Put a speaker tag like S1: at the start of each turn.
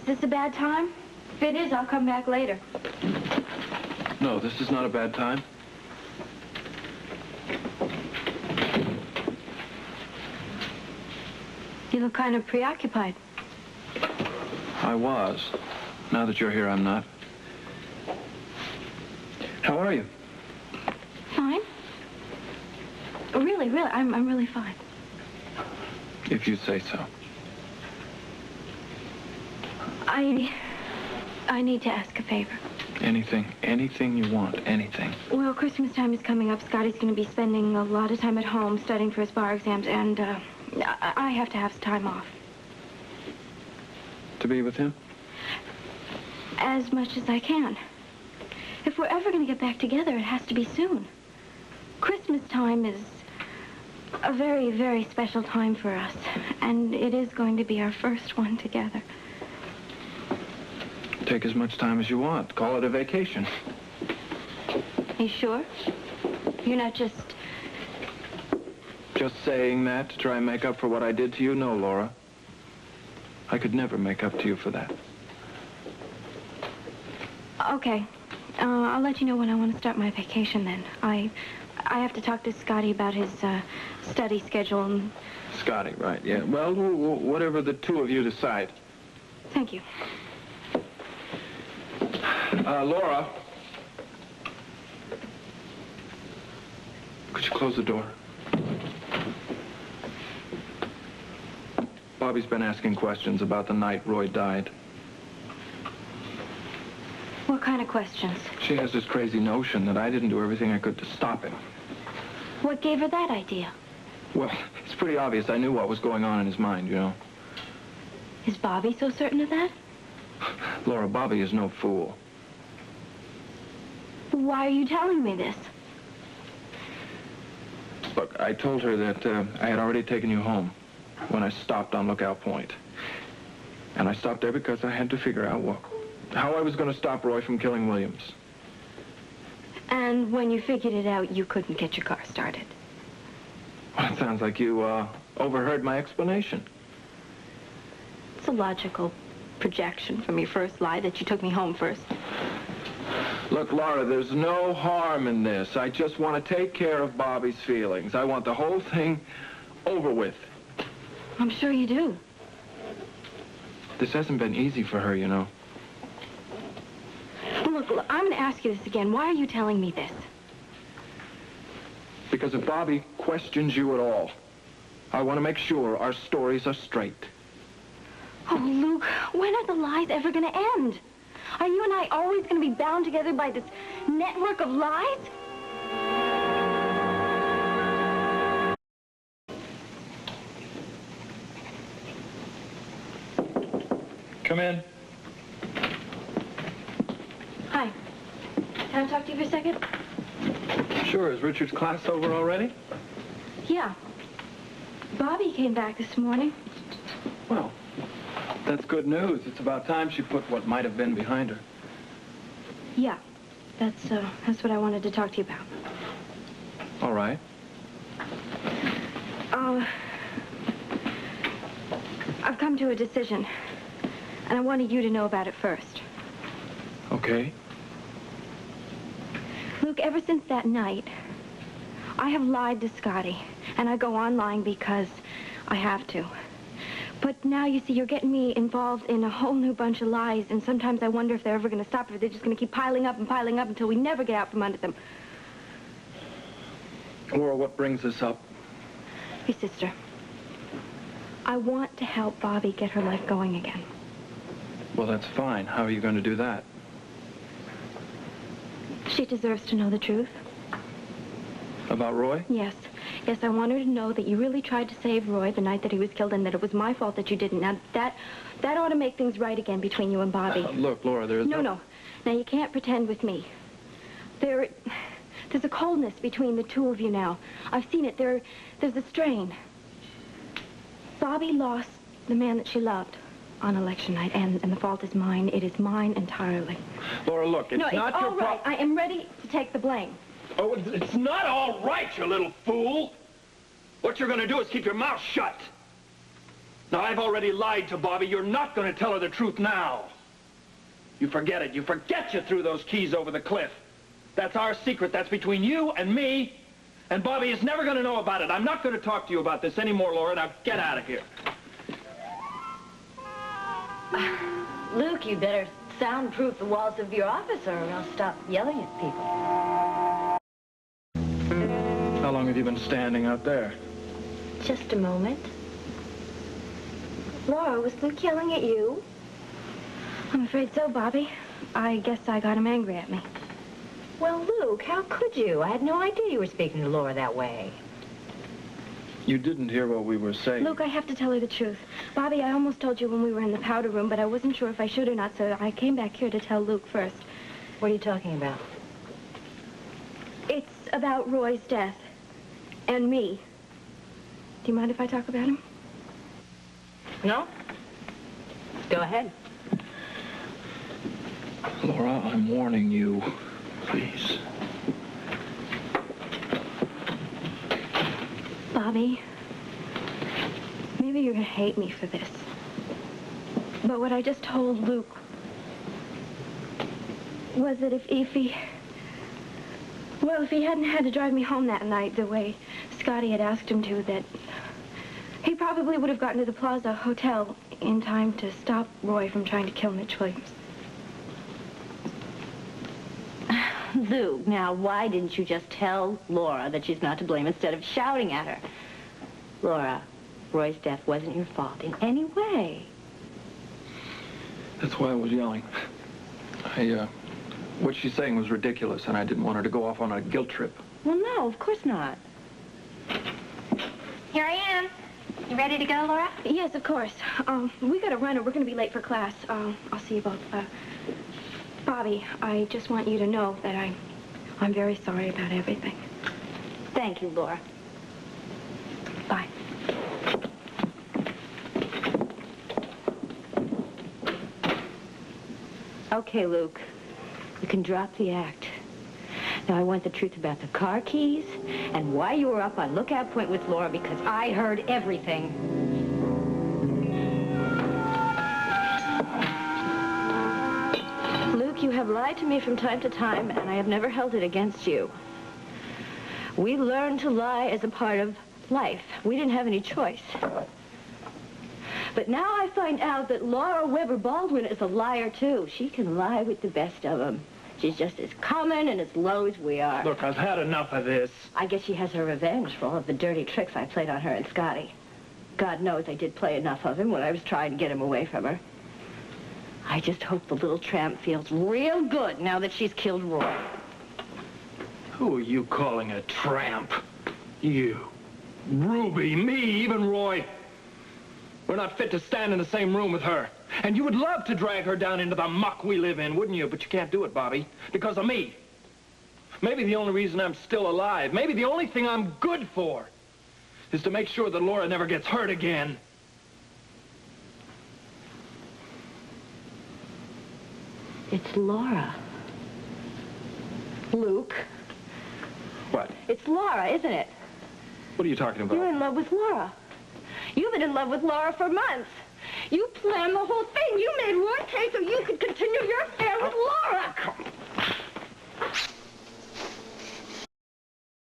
S1: is this a bad time? If it is, I'll come back later.
S2: No, this is not a bad time.
S1: You look kind of preoccupied.
S2: I was. Now that you're here, I'm not. How are you?
S1: Fine. Really, I'm really fine.
S2: If you say so.
S1: I need to ask a favor.
S2: Anything you want, anything.
S1: Well, Christmas time is coming up. Scotty's going to be spending a lot of time at home studying for his bar exams, and I have to have some time off.
S2: To be with him?
S1: As much as I can. If we're ever going to get back together, it has to be soon. Christmas time is a very, very special time for us, and it is going to be our first one together.
S2: Take as much time as you want. Call it a vacation.
S1: Are you sure? You're not just...
S2: Just saying that to try and make up for what I did to you? No, Laura. I could never make up to you for that.
S1: Okay. I'll let you know when I want to start my vacation then. I have to talk to Scotty about his study schedule and...
S2: Scotty, right, yeah. Well, whatever the two of you decide.
S1: Thank you.
S2: Laura. Could you close the door? Bobby's been asking questions about the night Roy died.
S1: What kind of questions?
S2: She has this crazy notion that I didn't do everything I could to stop him.
S1: What gave her that idea?
S2: Well, it's pretty obvious I knew what was going on in his mind, you know.
S1: Is Bobby so certain of that?
S2: Laura, Bobby is no fool.
S1: Why are you telling me this?
S2: Look, I told her that I had already taken you home when I stopped on Lookout Point. And I stopped there because I had to figure out how I was going to stop Roy from killing Williams.
S1: And when you figured it out, you couldn't get your car started.
S2: Well, it sounds like you overheard my explanation.
S1: It's a logical projection from your first lie that you took me home first.
S2: Look, Laura, there's no harm in this. I just want to take care of Bobby's feelings. I want the whole thing over with.
S1: I'm sure you do.
S2: This hasn't been easy for her, you know.
S1: Look, I'm going to ask you this again. Why are you telling me this?
S2: Because if Bobby questions you at all, I want to make sure our stories are straight.
S1: Oh, Luke, when are the lies ever going to end? Are you and I always going to be bound together by this network of lies?
S2: Come in.
S1: Hi. Can I talk to you for a second?
S2: Sure. Is Richard's class over already?
S1: Yeah. Bobby came back this morning.
S2: Well, that's good news. It's about time she put what might have been behind her.
S1: Yeah. That's what I wanted to talk to you about.
S2: All right.
S1: I've come to a decision, and I wanted you to know about it first.
S2: Okay.
S1: Luke, ever since that night, I have lied to Scotty, and I go on lying because I have to. But now, you see, you're getting me involved in a whole new bunch of lies, and sometimes I wonder if they're ever going to stop, or if they're just going to keep piling up and piling up until we never get out from under them.
S2: Laura, what brings this up?
S1: Your sister. I want to help Bobby get her life going again.
S2: Well, that's fine. How are you going to do that?
S1: She deserves to know the truth.
S2: About Roy?
S1: Yes. Yes, I want her to know that you really tried to save Roy the night that he was killed, and that it was my fault that you didn't. Now, that ought to make things right again between you and Bobby.
S2: Look, Laura, there's
S1: No. Now, you can't pretend with me. There's a coldness between the two of you now. I've seen it. There's a strain. Bobby lost the man that she loved on election night, and the fault is mine. It is mine entirely.
S2: Laura, look, it's not your problem.
S1: No, it's all right. I am ready to take the blame.
S3: Oh, it's not all right, you little fool. What you're going to do is keep your mouth shut.
S2: Now, I've already lied to Bobby. You're not going to tell her the truth now. You forget it. You forget you threw those keys over the cliff. That's our secret. That's between you and me. And Bobby is never going to know about it. I'm not going to talk to you about this anymore, Laura. Now, get out of here.
S3: Luke, you better soundproof the walls of your office or I'll stop yelling at people.
S2: How long have you been standing out there?
S1: Just a moment. Laura, was Luke yelling at you? I'm afraid so, Bobby. I guess I got him angry at me.
S3: Well, Luke, how could you? I had no idea you were speaking to Laura that way.
S2: You didn't hear what we were saying.
S1: Luke, I have to tell her the truth. Bobby, I almost told you when we were in the powder room, but I wasn't sure if I should or not, so I came back here to tell Luke first.
S3: What are you talking about?
S1: It's about Roy's death. And me. Do you mind if I talk about him?
S3: No? Go ahead.
S2: Laura, I'm warning you. Please.
S1: Bobby, maybe you're gonna hate me for this. But what I just told Luke was that if he hadn't had to drive me home that night the way Scotty had asked him to, that he probably would have gotten to the Plaza Hotel in time to stop Roy from trying to kill Mitch Williams.
S3: Luke, now, why didn't you just tell Laura that she's not to blame instead of shouting at her? Laura, Roy's death wasn't your fault in any way.
S2: That's why I was yelling. What she's saying was ridiculous, and I didn't want her to go off on a guilt trip.
S3: Well, no, of course not.
S4: Here I am. You ready to go, Laura?
S1: Yes, of course. We gotta run or we're gonna be late for class. I'll see you both. Bobby, I just want you to know that I'm very sorry about everything.
S3: Thank you, Laura.
S1: Bye.
S3: Okay, Luke. You can drop the act. Now, I want the truth about the car keys and why you were up on lookout point with Laura, because I heard everything. Luke, you have lied to me from time to time, and I have never held it against you. We learned to lie as a part of life. We didn't have any choice. But now I find out that Laura Weber Baldwin is a liar, too. She can lie with the best of them. She's just as common and as low as we are.
S2: Look, I've had enough of this.
S3: I guess she has her revenge for all of the dirty tricks I played on her and Scotty. God knows I did play enough of him when I was trying to get him away from her. I just hope the little tramp feels real good now that she's killed Roy.
S2: Who are you calling a tramp? You. Ruby, me, even Roy. We're not fit to stand in the same room with her. And you would love to drag her down into the muck we live in, wouldn't you? But you can't do it, Bobby, because of me. Maybe the only reason I'm still alive, maybe the only thing I'm good for, is to make sure that Laura never gets hurt again.
S3: It's Laura. Luke.
S2: What?
S3: It's Laura, isn't it?
S2: What are you talking about?
S3: You're in love with Laura. You've been in love with Laura for months. You planned the whole thing. You made Roy pay so you could continue your